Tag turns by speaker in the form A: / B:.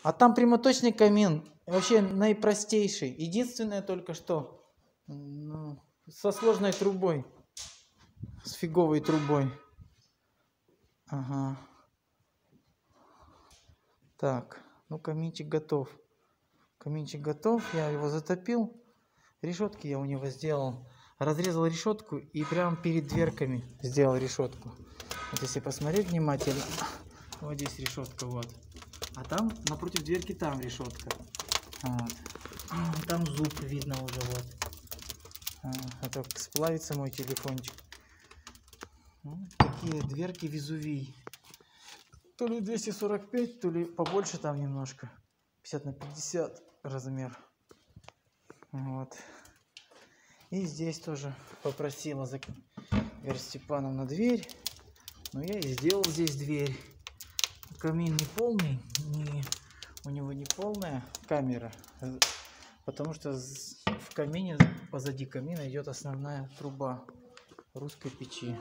A: А там прямоточный камин. Вообще наипростейший. Единственное только что со сложной трубой. С фиговой трубой. Ага. Так, ну каминчик готов. Каминчик готов. Я его затопил. Решетки я у него сделал. Разрезал решетку и прямо перед дверками сделал решетку. Вот если посмотреть внимательно. Вот здесь решетка, вот. А там напротив дверки там решетка. Вот. Там зуб видно уже, вот. А то сплавится мой телефончик. Вот такие дверки Везувий. То ли 245, то ли побольше там немножко. 50 на 50 размер. Вот. И здесь тоже попросила Вера Степановна дверь. Но я и сделал здесь дверь. Камин не полный, у него не полная камера, потому что в камине, позади камина идет основная труба русской печи.